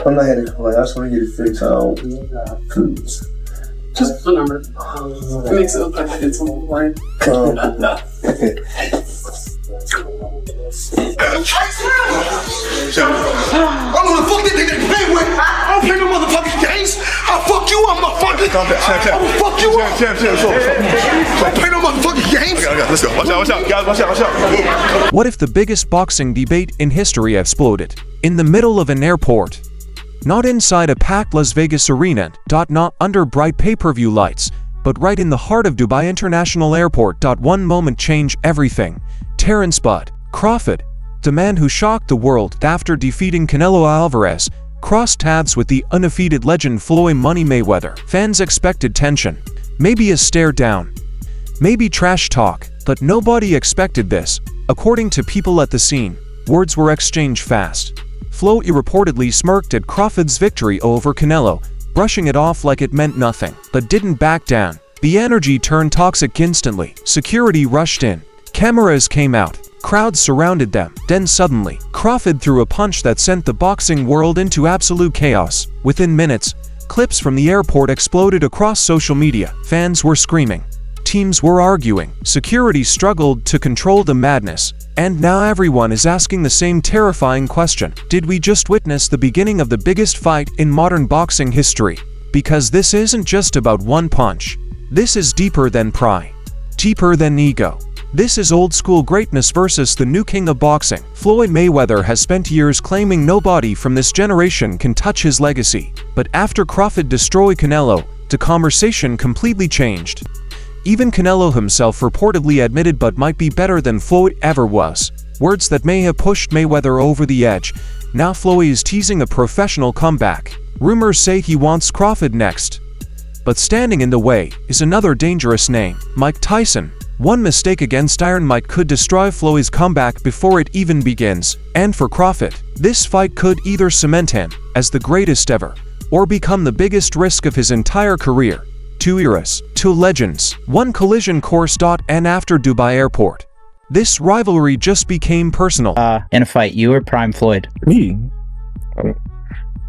I'm not here to complain. I just want to get it fixed out. Please. Just the number. It makes it look like it's on the line. I don't know the fuck they play with. I don't play no motherfucking games. I'll fuck you up, motherfucker. I'll fuck you up. Don't play no motherfucking games. Okay, let's go. Watch out, guys. Watch out. What if the biggest boxing debate in history exploded in the middle of an airport? Not inside a packed Las Vegas arena, not under bright pay-per-view lights, but right in the heart of Dubai International Airport. One moment changed everything. Terence Crawford, the man who shocked the world after defeating Canelo Alvarez, crossed paths with the undefeated legend Floyd Mayweather. Fans expected tension, maybe a stare down, maybe trash talk, but nobody expected this. According to people at the scene, words were exchanged fast. Floyd reportedly smirked at Crawford's victory over Canelo, brushing it off like it meant nothing, but didn't back down. The energy turned toxic instantly. Security rushed in. Cameras came out. Crowds surrounded them. Then suddenly, Crawford threw a punch that sent the boxing world into absolute chaos. Within minutes, clips from the airport exploded across social media. Fans were screaming. Teams were arguing. Security struggled to control the madness. And now everyone is asking the same terrifying question. Did we just witness the beginning of the biggest fight in modern boxing history? Because this isn't just about one punch. This is deeper than pride. Deeper than ego. This is old-school greatness versus the new king of boxing. Floyd Mayweather has spent years claiming nobody from this generation can touch his legacy. But after Crawford destroyed Canelo, the conversation completely changed. Even Canelo himself reportedly admitted but might be better than Floyd ever was. Words that may have pushed Mayweather over the edge. Now Floyd is teasing a professional comeback. Rumors say he wants Crawford next. But standing in the way is another dangerous name, Mike Tyson. One mistake against Iron Mike could destroy Floyd's comeback before it even begins. And for Crawford, this fight could either cement him as the greatest ever, or become the biggest risk of his entire career. Two eras, two legends, one collision course. And after Dubai Airport, this rivalry just became personal. In a fight, you or Prime Floyd? Me.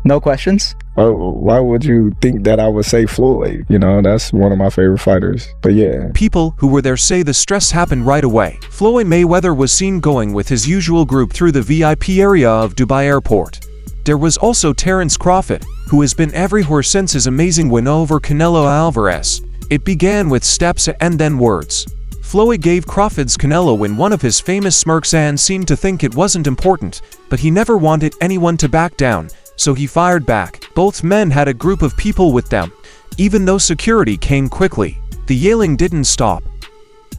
No questions? Why would you think that I would say Floyd? You know, that's one of my favorite fighters. But yeah. People who were there say the stress happened right away. Floyd Mayweather was seen going with his usual group through the VIP area of Dubai Airport. There was also Terence Crawford, who has been everywhere since his amazing win over Canelo Alvarez. It began with steps and then words. Floyd gave Crawford's Canelo win one of his famous smirks and seemed to think it wasn't important, but he never wanted anyone to back down, so he fired back. Both men had a group of people with them. Even though security came quickly, the yelling didn't stop.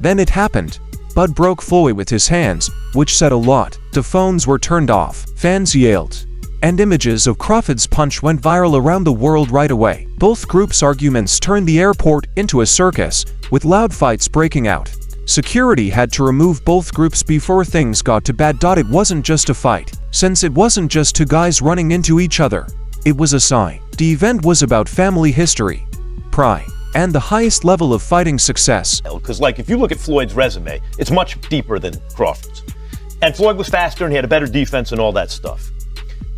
Then it happened. Bud broke Floyd with his hands, which said a lot. The phones were turned off. Fans yelled. And images of Crawford's punch went viral around the world right away. Both groups' arguments turned the airport into a circus, with loud fights breaking out. Security had to remove both groups before things got to bad. It wasn't just a fight, since it wasn't just two guys running into each other. It was a sign. The event was about family history, pride, and the highest level of fighting success. Because, like, if you look at Floyd's resume, it's much deeper than Crawford's. And Floyd was faster and he had a better defense and all that stuff.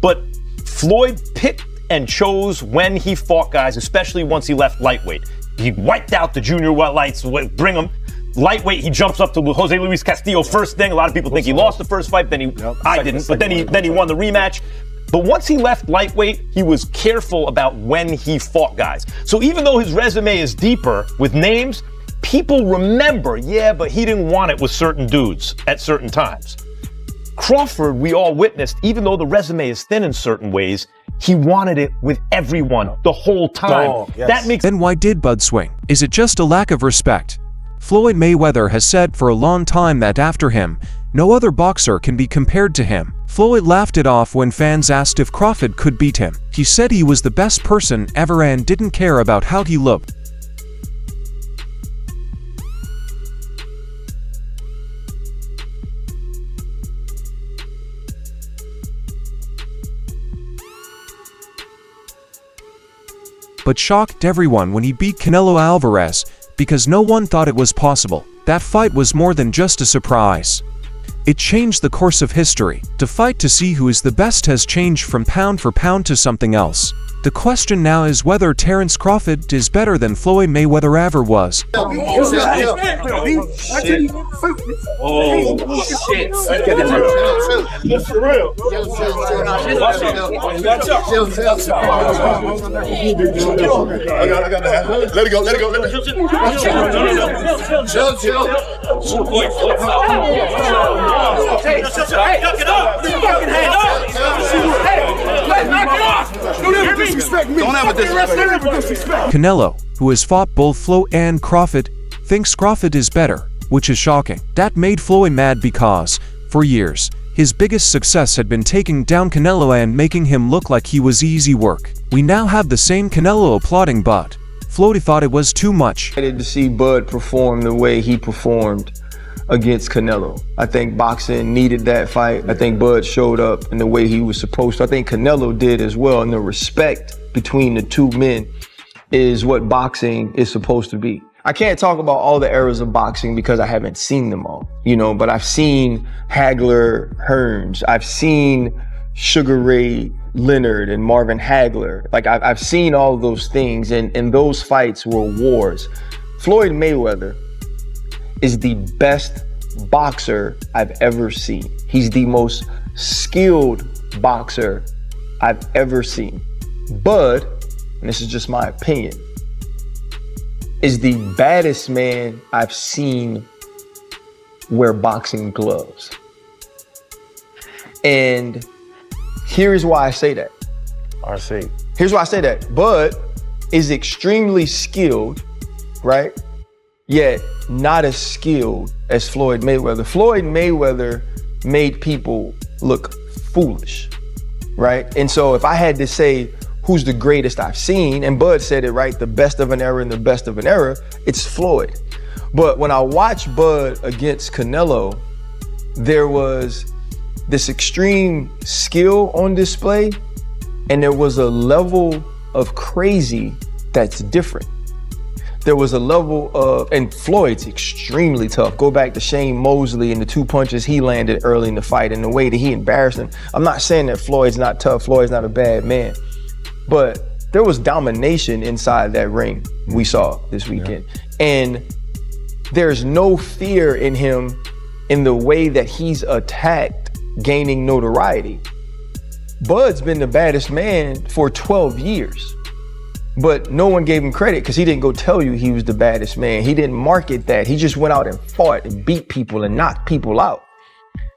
But Floyd picked and chose when he fought guys, especially once he left lightweight. He wiped out the junior lights, bring him. Lightweight, he jumps up to Jose Luis Castillo first thing. A lot of people think he lost the first fight, I didn't, but then he won the rematch. But once he left lightweight, he was careful about when he fought guys. So even though his resume is deeper with names, people remember, yeah, but he didn't want it with certain dudes at certain times. Crawford, we all witnessed, even though the resume is thin in certain ways, he wanted it with everyone the whole time. Oh, yes. That makes. Then why did Bud swing? Is it just a lack of respect? Floyd Mayweather has said for a long time that after him, no other boxer can be compared to him. Floyd laughed it off when fans asked if Crawford could beat him. He said he was the best person ever and didn't care about how he looked. But shocked everyone when he beat Canelo Alvarez, because no one thought it was possible. That fight was more than just a surprise. It changed the course of history. To fight to see who is the best has changed from pound for pound to something else. The question now is whether Terence Crawford is better than Floyd Mayweather ever was. Oh, shit. For real. Let it go. Don't ever disrespect. Canelo, who has fought both Floyd and Crawford, thinks Crawford is better, which is shocking. That made Floyd mad because, for years, his biggest success had been taking down Canelo and making him look like he was easy work. We now have the same Canelo applauding Bud. Floyd thought it was too much. Excited to see Bud perform the way he performed against Canelo. I think boxing needed that fight. I think Bud showed up in the way he was supposed to. I think Canelo did as well, and the respect between the two men is what boxing is supposed to be. I can't talk about all the eras of boxing because I haven't seen them all, but I've seen Hagler Hearns. I've seen Sugar Ray Leonard and Marvin Hagler. Like I've seen all of those things, and those fights were wars. Floyd Mayweather is the best boxer I've ever seen. He's the most skilled boxer I've ever seen. Bud, and this is just my opinion, is the baddest man I've seen wear boxing gloves. And here's why I say that. RC. Here's why I say that. Bud is extremely skilled, right? Yet not as skilled as Floyd Mayweather. Floyd Mayweather made people look foolish, right? And so if I had to say who's the greatest I've seen, and Bud said it right, the best of an era and the best of an era, it's Floyd. But when I watched Bud against Canelo, there was this extreme skill on display, and there was a level of crazy that's different. There was a level of, and Floyd's extremely tough. Go back to Shane Mosley and the 2 punches he landed early in the fight and the way that he embarrassed him. I'm not saying that Floyd's not tough, Floyd's not a bad man, but there was domination inside that ring we saw this weekend. And there's no fear in him in the way that he's attacked gaining notoriety. Bud's been the baddest man for 12 years. But no one gave him credit because he didn't go tell you he was the baddest man. He didn't market that. He just went out and fought and beat people and knocked people out.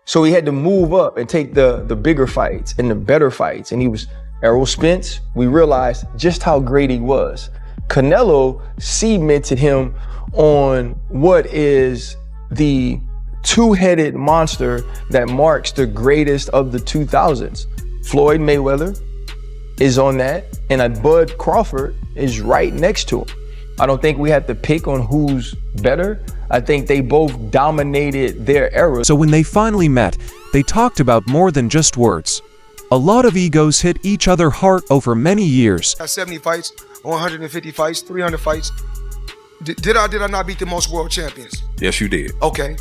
So he had to move up and take the bigger fights and the better fights. And he was Errol Spence. We realized just how great he was. Canelo cemented him on what is the two-headed monster that marks the greatest of the 2000s. Floyd Mayweather is on that, and Bud Crawford is right next to him. I don't think we have to pick on who's better. I think they both dominated their era. So when they finally met, they talked about more than just words. A lot of egos hit each other hard over many years. 70 fights, 150 fights, 300 fights. Did I not beat the most world champions? Yes, you did. Okay.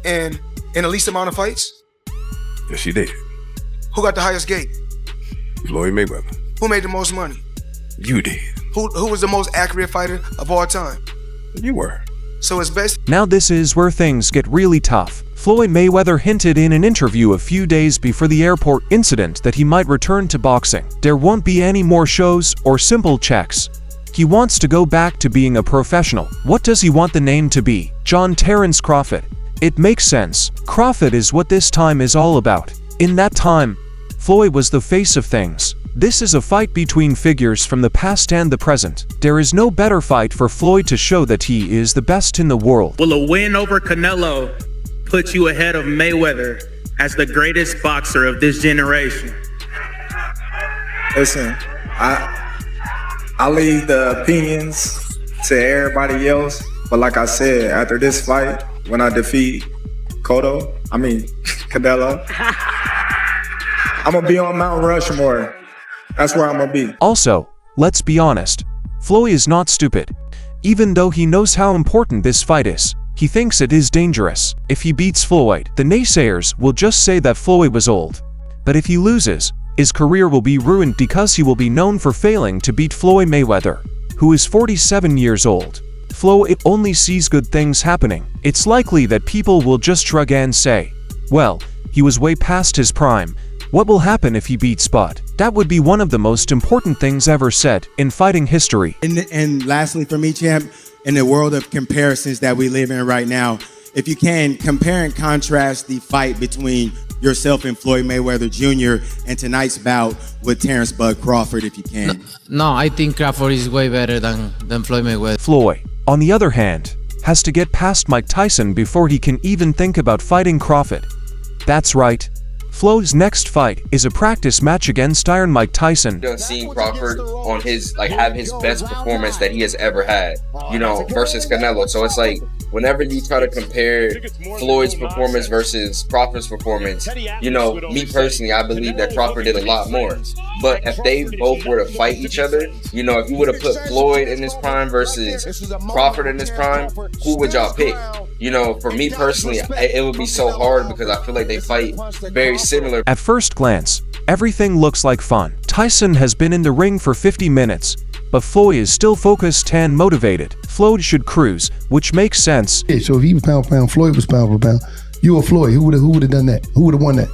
And in the least amount of fights? Yes, you did. Who got the highest gate? Floyd Mayweather. Who made the most money? You did. Who was the most accurate fighter of all time? You were. So it's best. Now this is where things get really tough. Floyd Mayweather hinted in an interview a few days before the airport incident that he might return to boxing. There won't be any more shows or simple checks. He wants to go back to being a professional. What does he want the name to be? John Terence Crawford. It makes sense. Crawford is what this time is all about. In that time, Floyd was the face of things. This is a fight between figures from the past and the present. There is no better fight for Floyd to show that he is the best in the world. Will a win over Canelo put you ahead of Mayweather as the greatest boxer of this generation? Listen, I leave the opinions to everybody else, but like I said, after this fight, when I defeat Canelo, I'm gonna be on Mount Rushmore. That's where I'm gonna be. Also, let's be honest, Floyd is not stupid. Even though he knows how important this fight is, He thinks it is dangerous. If he beats Floyd, the naysayers will just say that Floyd was old. But if he loses, his career will be ruined because he will be known for failing to beat Floyd Mayweather, who is 47 years old. Floyd only sees good things happening. It's likely that people will just shrug and say, well, he was way past his prime. What will happen if he beats Bud? That would be one of the most important things ever said in fighting history. And lastly for me, champ, in the world of comparisons that we live in right now, if you can, compare and contrast the fight between yourself and Floyd Mayweather Jr. and tonight's bout with Terence "Bud" Crawford, if you can. No, I think Crawford is way better than Floyd Mayweather. Floyd, on the other hand, has to get past Mike Tyson before he can even think about fighting Crawford. That's right. Floyd's next fight is a practice match against Iron Mike Tyson. Seeing Crawford on his, have his best performance that he has ever had, versus Canelo. So it's like, whenever you try to compare Floyd's performance versus Crawford's performance, me personally, I believe that Crawford did a lot more. But if they both were to fight each other, if you would have put Floyd in his prime versus Crawford in his prime, who would y'all pick? For me personally, it would be so hard because I feel like they fight very similar. At first glance, everything looks like fun. Tyson has been in the ring for 50 minutes, but Floyd is still focused and motivated. Floyd should cruise, which makes sense. Yeah, so if he was pound for pound, Floyd was pound for pound. You or Floyd, who would have done that? Who would have won that?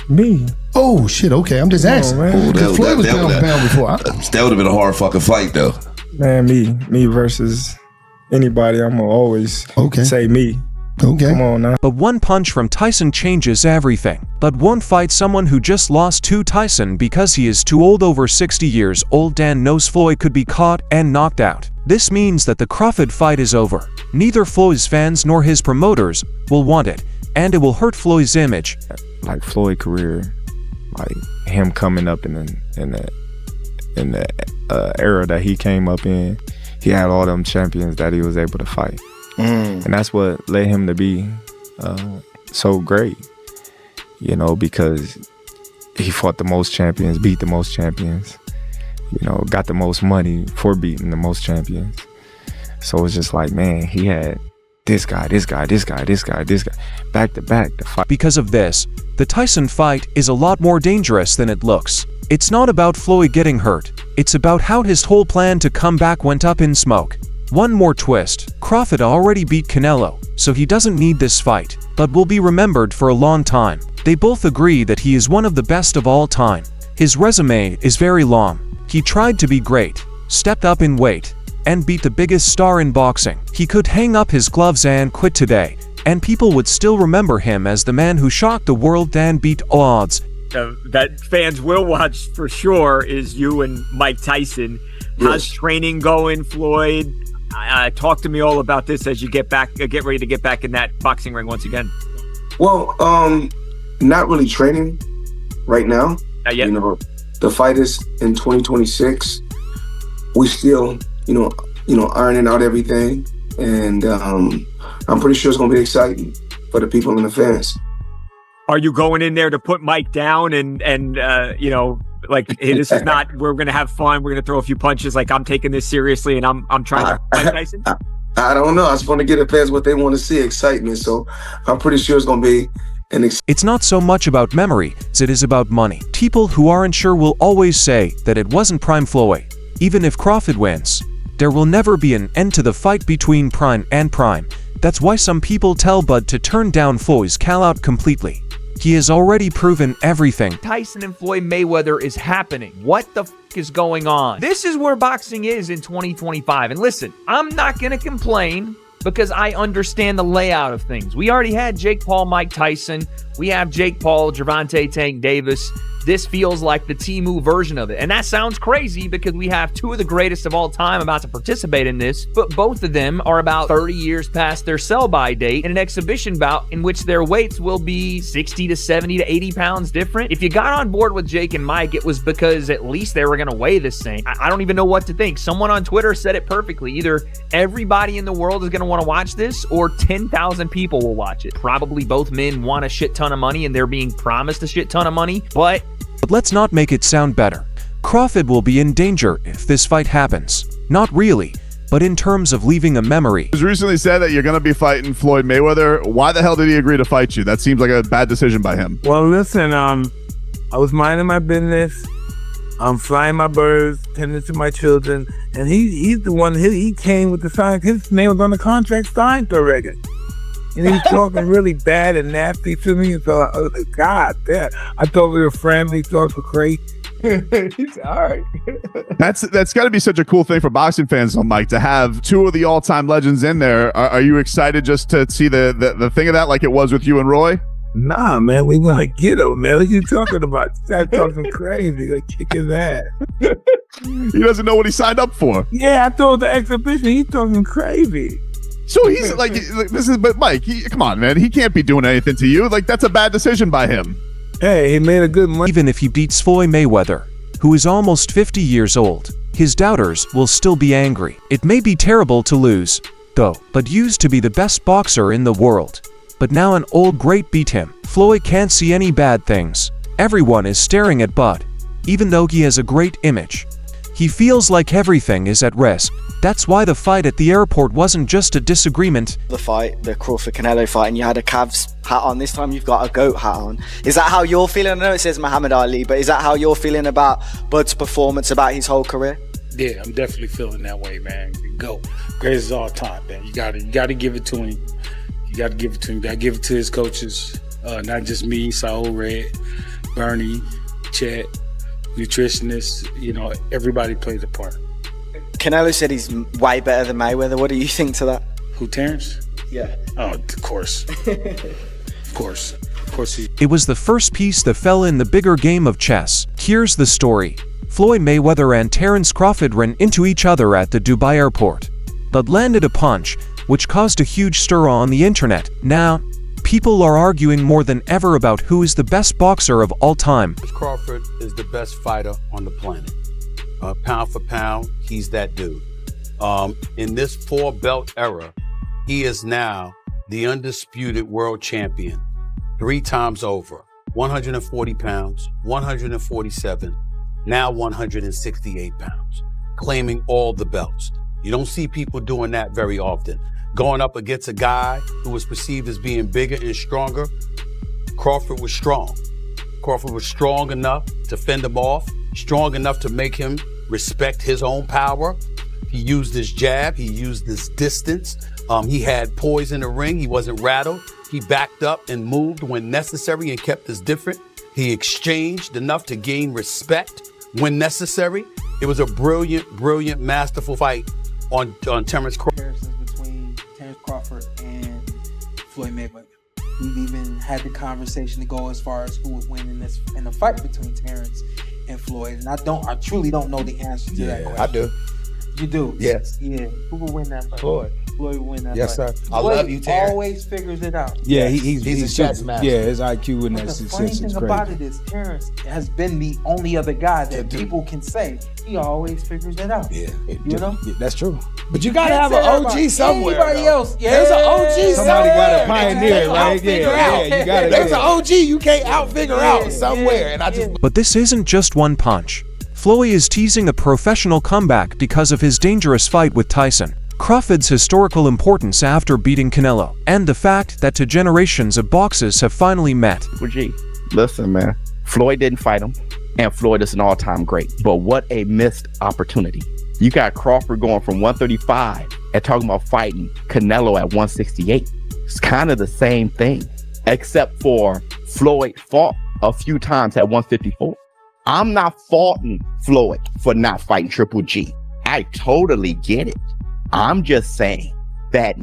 Me. Oh shit, okay, I'm just asking. Because Floyd was pound for pound before. That would have been a hard fucking fight though. Man, me versus anybody, I'm gonna always say me. Okay. Come on now. But one punch from Tyson changes everything. But won't fight someone who just lost to Tyson because he is too old, over 60 years old, and knows Floyd could be caught and knocked out. This means that the Crawford fight is over. Neither Floyd's fans nor his promoters will want it, and it will hurt Floyd's image. Like Floyd career, like him coming up in the era that he came up in, he had all them champions that he was able to fight. And that's what led him to be so great, because he fought the most champions, beat the most champions, got the most money for beating the most champions. So it's just like, man, he had this guy, back to back to fight. Because of this, the Tyson fight is a lot more dangerous than it looks. It's not about Floyd getting hurt, it's about how his whole plan to come back went up in smoke. One more twist, Crawford already beat Canelo, so he doesn't need this fight, but will be remembered for a long time. They both agree that he is one of the best of all time. His resume is very long. He tried to be great, stepped up in weight, and beat the biggest star in boxing. He could hang up his gloves and quit today, and people would still remember him as the man who shocked the world and beat all odds. That fans will watch for sure is you and Mike Tyson. How's training going, Floyd? Talk to me all about this as you get ready to get back in that boxing ring once again. Well, not really training right now. Not yet. The fight is in 2026. We still, ironing out everything, and I'm pretty sure it's gonna be exciting for the people and the fans. Are you going in there to put Mike down and like, hey, this is not, we're going to have fun, we're going to throw a few punches, like I'm taking this seriously and I'm trying to Mike Tyson? I don't know. I just want to get the fans what they want to see, excitement. So I'm pretty sure it's going to be It's not so much about memory as it is about money. People who aren't sure will always say that it wasn't Prime Floyd. Even if Crawford wins, there will never be an end to the fight between Prime and Prime. That's why some people tell Bud to turn down Floyd's call out completely. He has already proven everything. Tyson and Floyd Mayweather is happening. What the f is going on? This is where boxing is in 2025. And listen, I'm not going to complain because I understand the layout of things. We already had Jake Paul, Mike Tyson. We have Jake Paul, Gervonta Tank Davis. This feels like the Temu version of it. And that sounds crazy because we have two of the greatest of all time about to participate in this, but both of them are about 30 years past their sell-by date in an exhibition bout in which their weights will be 60 to 70 to 80 pounds different. If you got on board with Jake and Mike, it was because at least they were going to weigh the same. I don't even know what to think. Someone on Twitter said it perfectly. Either everybody in the world is going to want to watch this or 10,000 people will watch it. Probably both men want a shit ton of money and they're being promised a shit ton of money, But let's not make it sound better. Crawford will be in danger if this fight happens. Not really. but in terms of leaving a memory. It was recently said that you're going to be fighting Floyd Mayweather. Why the hell did he agree to fight you? That seems like a bad decision by him. Well, listen, I was minding my business. I'm flying my birds, tending to my children, and he's the one, he came with the sign. His name was on the contract signed already. And he was talking really bad and nasty to me, and so I was like, God damn. I thought we were friendly, he thought we were great. He's all right. That's got to be such a cool thing for boxing fans, though, Mike, to have two of the all-time legends in there. Are you excited just to see the thing of that like it was with you and Roy? Nah, man, we want to get him, man. What you talking about? Start talking crazy, like kick his ass. He doesn't know what he signed up for. Yeah, I thought the exhibition, he's talking crazy. So he's like, but Mike, come on, man. He can't be doing anything to you. Like, that's a bad decision by him. Hey, he made a good money. Even if he beats Floyd Mayweather, who is almost 50 years old, his doubters will still be angry. It may be terrible to lose, though, but used to be the best boxer in the world. But now an old great beat him. Floyd can't see any bad things. Everyone is staring at Bud, even though he has a great image. He feels like everything is at risk. That's why the fight at the airport wasn't just a disagreement. The fight, the Crawford-Canelo fight, and you had a Cavs hat on. This time you've got a GOAT hat on. Is that how you're feeling? I know it says Muhammad Ali, but is that how you're feeling about Bud's performance, about his whole career? Yeah, I'm definitely feeling that way, man. GOAT, greatest of all time, man. You gotta give it to him. You gotta give it to him. You gotta give it to his coaches, not just me, Saul Red, Bernie, Chet, nutritionists. You know, everybody plays a part. Canelo said he's way better than Mayweather. What do you think to that? Who, Terence? Yeah. Oh, of course. Of course. Of course he... It was the first piece that fell in the bigger game of chess. Here's the story. Floyd Mayweather and Terence Crawford ran into each other at the Dubai airport, but landed a punch, which caused a huge stir on the internet. Now, people are arguing more than ever about who is the best boxer of all time. Crawford is the best fighter on the planet. Pound for pound, he's that dude. In this 4-belt era, he is now the undisputed world champion 3 times over. 140 pounds, 147, now 168 pounds, claiming all the belts. You don't see people doing that very often. Going up against a guy who was perceived as being bigger and stronger, Crawford was strong. Crawford was strong enough to fend him off, strong enough to make him respect his own power. He used his jab, he used his distance. He had poise in the ring, he wasn't rattled. He backed up and moved when necessary and kept us different. He exchanged enough to gain respect when necessary. It was a brilliant, brilliant, masterful fight on Terence Crawford. Comparisons between Terence Crawford and Floyd Mayweather. We've even had the conversation to go as far as who would win in the fight between Terence and Floyd. And I truly don't know the answer to that question. I do. You do? Yes. Yeah. Who will win that fight? Floyd. Floyd will win that Yes, fight. sir. I love you, Terrence. Always figures it out. Yeah, he's a chess master. Yeah, his IQ in that The sense funny is thing crazy. about it is Terence has been the only other guy that people can say he always figures it out. Yeah. You know? Yeah, that's true. But you gotta have an OG somewhere. Anybody else? Yeah. There's an OG somewhere. Somebody gotta They pioneer, can't right? out-figure Yeah, out. you gotta. There's an OG you can't out-figure out somewhere. And I just... But this isn't just one punch. Floyd is teasing a professional comeback because of his dangerous fight with Tyson, Crawford's historical importance after beating Canelo, and the fact that 2 generations of boxers have finally met. G, listen, man. Floyd didn't fight him, and Floyd is an all-time great. But what a missed opportunity. You got Crawford going from 135 and talking about fighting Canelo at 168. It's kind of the same thing, except for Floyd fought a few times at 154. I'm not faulting Floyd for not fighting Triple G. I totally get it. I'm just saying that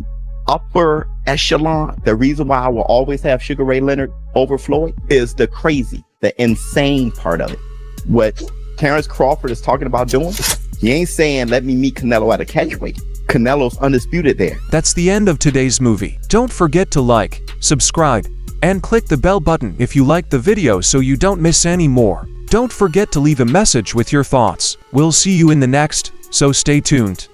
upper echelon, the reason why I will always have Sugar Ray Leonard over Floyd is the crazy, the insane part of it. What Terence Crawford is talking about doing, he ain't saying let me meet Canelo at a catchweight. Canelo's undisputed there. That's the end of today's movie. Don't forget to like, subscribe, and click the bell button if you liked the video so you don't miss any more. Don't forget to leave a message with your thoughts. We'll see you in the next, so stay tuned.